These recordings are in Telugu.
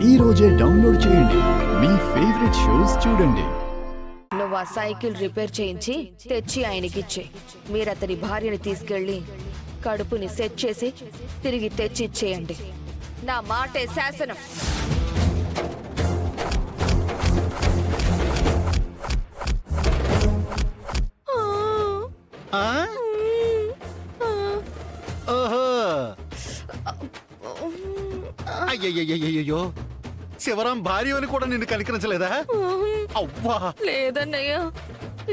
ఈ రోజే డౌన్లోడ్ చేయండి. మీ ఫేవరెట్ షోస్ చూడండి. నువ్వు ఆ సైకిల్ రిపేర్ చేయించి తెచ్చి ఆయనకిచ్చే. మీరు అతని భార్యని తీసుకెళ్లి కడుపుని సెట్ చేసి తిరిగి తెచ్చి ఇచ్చేయండి. నా మాటే శాసనం. ఓహో, అయ్యయ్యో, శివరాం భార్య అని కూడా నిన్ను కనికరించలేదా? అవ్వా, లేదన్నయ్య,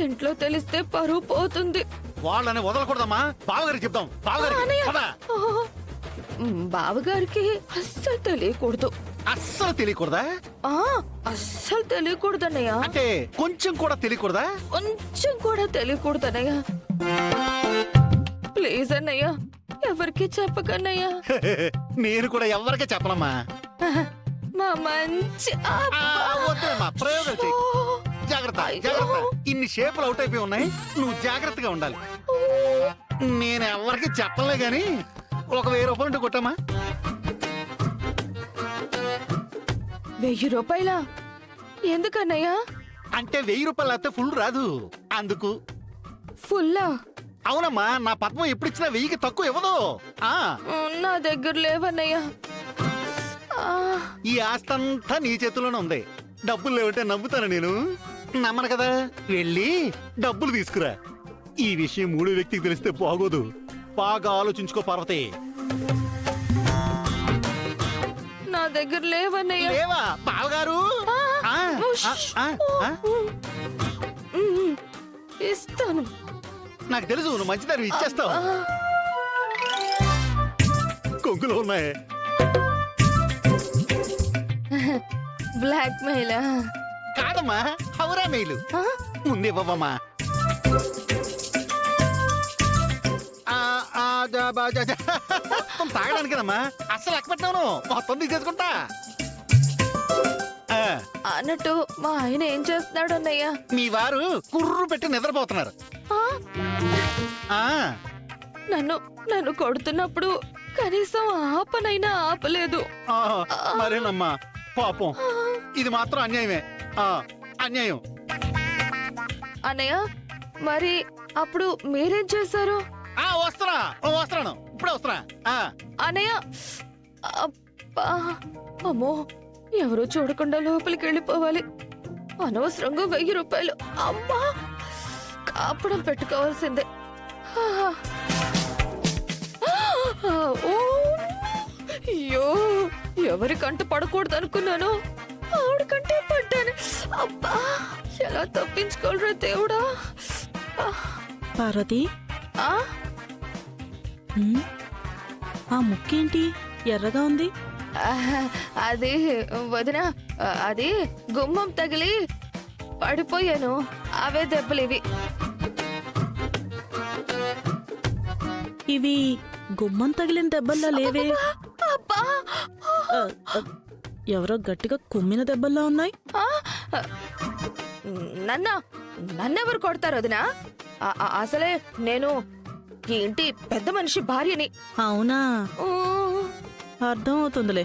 ఇంట్లో తెలిస్తే పరువు పోతుంది. వాళ్ళని వదలకూడదమ్మా. బావగారికి చెప్దాం. బావగారికి బావగారికి అస్సలు తెలియకూడదు. అస్సలు తెలియకూడదా? అస్సలు తెలియకూడదన్నయ్య. అంటే కొంచెం కూడా తెలియకూడదా? కొంచెం కూడా తెలియకూడదన్నయ్య. ప్లీజ్ అన్నయ్య, ఎవరికి చెప్పకన్నయ్య. నేను కూడా ఎవరికి చెప్పనమ్మా. మా మంచి వద్దమ్మా, ప్రయోగాలు చెయ్యి. జాగ్రత్త జాగ్రత్త. ఇన్ని షేపులు అవుట్ అయిపోయి ఉన్నాయి. నువ్వు జాగ్రత్తగా ఉండాలి. నేను ఎవరికి చెప్పలే గాని ఒక 1000 రూపాయలు ఉంటే కొట్టమ్మా. 1000 రూపాయలా? ఎందుకన్నయ్యా? అంటే 1000 రూపాయలు అయితే ఫుల్ రాదు, అందుకు. ఫుల్లా? అవునమ్మా, నా పద్మం ఎప్పుడు ఇచ్చినా 1000కి తక్కువ ఇవ్వదు. నా దగ్గర లేవన్నయ్యా. ఈ ఆస్తంతా నీ చేతిలోనే ఉంది. డబ్బులు లేవంటే నమ్ముతాను నేను? నమ్మను కదా. వెళ్ళి డబ్బులు తీసుకురా. ఈ విషయం 3వ వ్యక్తికి తెలిస్తే బాగోదు. బాగా ఆలోచించుకో పార్వతి. నా దగ్గర లేవన్నయ్యా. లేవా బావగారు? ఇస్తాను. నాకు తెలుసు, నువ్వు మంచిదాన్ని ఇచ్చేస్తావు. కొంగులో ఉన్నాయి. బ్లాక్ మెయిలా? కాదమ్మా, హౌరా మెయిలు. ముందేవ్వమ్మా. తాగడానికి కదమ్మా. అస్సలు లెక్క పెట్టినాను. మొత్తం తీసేసుకుంటా. అన్నట్టు మా ఆయన ఏం చేస్తున్నాడు అన్నయ్య? మీ వారు కుర్రు పెట్టి నిద్రపోతున్నారు. నన్ను కొడుతున్నప్పుడు కనీసం ఆపనైనా ఆపలేదు. మరేనమ్మా, పాపం. ఇది మాత్రం అన్యాయమే. అన్యాయం. అన్నయ్య, మరి అప్పుడు మీరేం చేశారు? వస్తున్నాను, ఇప్పుడే వస్తున్నా. అన్నయ్య, అమ్మో, ఎవరో చూడకుండా లోపలికి వెళ్ళిపోవాలి. అనవసరంగా 1000 రూపాయలు. అమ్మా, కాపడం పెట్టుకోవాల్సిందే. అయ్యో, ఎవరికంట పడకూడదు అనుకున్నాను, ఆవిడకంటే పడ్డాను. అబ్బా, ఎలా తప్పించుకోలరా దేవుడా. పార్వతి, ఆ ముక్కేంటి ఎర్రగా ఉంది? అది వదిన, అది గుమ్మం తగిలి పడిపోయాను. అవే దెబ్బలు. ఇవి గుమ్మం తగిలిన దెబ్బల్లా లేవే. ఎవరో గట్టిగా కుమ్మిన దెబ్బల్లా ఉన్నాయి. నన్నెవరు కొడతారు వదినా? అసలే నేను ఈ ఇంటి పెద్ద మనిషి భార్యని. అవునా? అర్థం అవుతుందిలే.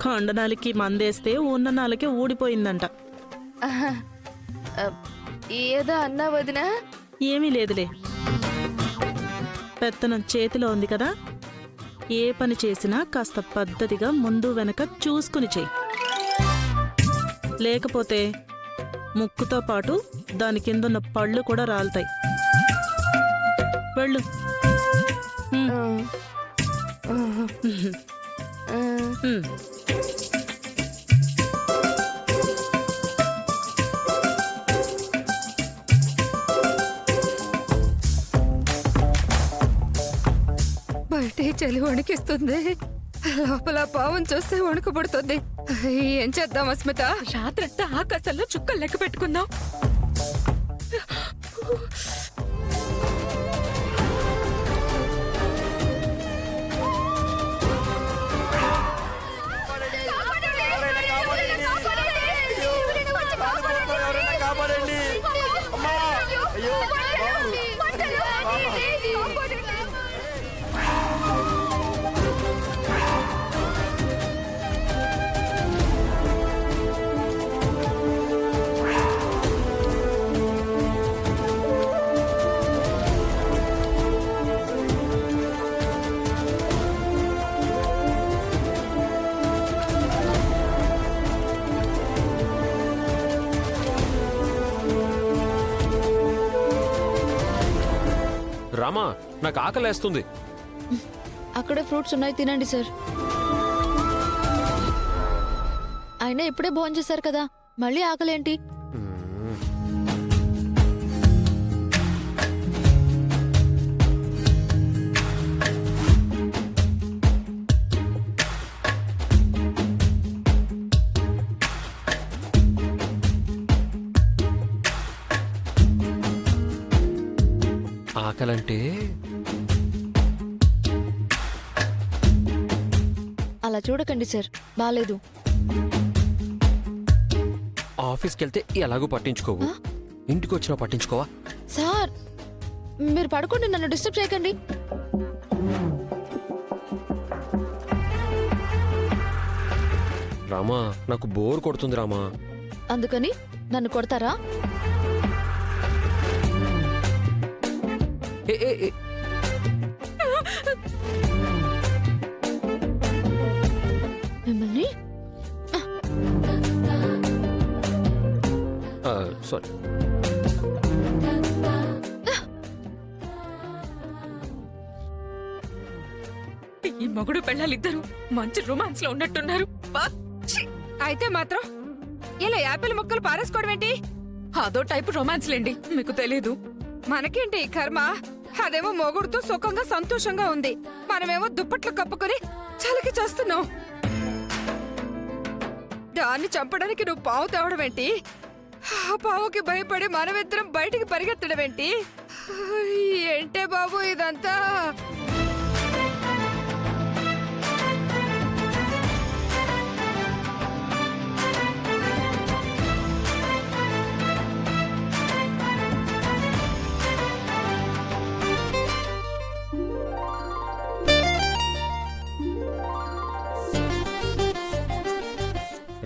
కండనాలకి మందేస్తే ఉన్న నాలకి ఊడిపోయిందంట. ఏదో అన్నా వదినా? ఏమీ లేదులే. పెత్తనం చేతిలో ఉంది కదా, ఏ పని చేసినా కాస్త పద్ధతిగా ముందు వెనక చూసుకుని చెయ్యి. లేకపోతే ముక్కుతో పాటు దాని కిందన్న పళ్ళు కూడా రాలుతాయి. వెళ్ళు. బయట చలి వణికిస్తుంది, లోపల పావం చూస్తే వణుకు పడుతుంది. ఏం చేద్దాం అస్మిత? రాత్రంతా ఆకాశంలో చుక్కలు లెక్క పెట్టుకుందాం. రామా నాకు ఆకలేస్తుంది. అక్కడే ఫ్రూట్స్ ఉన్నాయి, తినండి సార్. అయినా ఇప్పుడే భోజనం చేశారు కదా, మళ్ళీ ఆకలేంటి? ఆకలంటే అలా చూడకండి సార్, బాలేదు. ఆఫీస్కి వెళ్తే ఎలాగో పట్టించుకోవు, ఇంటికి వచ్చినా పట్టించుకోవా? సార్ మీరు పడుకోండి, నన్ను డిస్టర్బ్ చేయకండి. రామా నాకు బోర్ కొడుతుంది రామా. అందుకని నన్ను కొడతారా? ఏ ఏ ఏ. మిమ్మల్ని సారీ. ఈ మొగుడు పెళ్ళాలిద్దరూ మంచి రొమాన్స్ లో ఉన్నట్టున్నారు. అయితే మాత్రం ఇలా యాపిల్ ముక్కలు పారేసుకోవడం ఏంటి? అదో టైపు రొమాన్స్ లేండి, మీకు తెలీదు. మనకేంటి ఈ కర్మ? అదేమో మొగుడుతో సుఖంగా సంతోషంగా ఉంది, మనమేమో దుప్పట్లు కప్పుకొని చలికి చేస్తున్నాం. దాన్ని చంపడానికి నువ్వు పావు తేవడం ఏంటి? ఆ పావుకి భయపడి మనమిద్దరం బయటికి పరిగెత్తడం ఏంటి? ఏంటే బాబు ఇదంతా?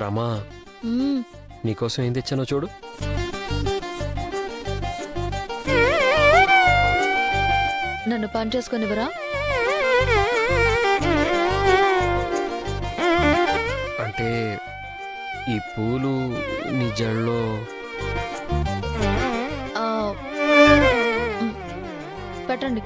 రామా మ్మ్. నీకోసం ఏం తెచ్చానో చూడు. నన్ను పని చేసుకొనివరా? అంటే ఈ పూలు నీ జడలో పెట్టండి.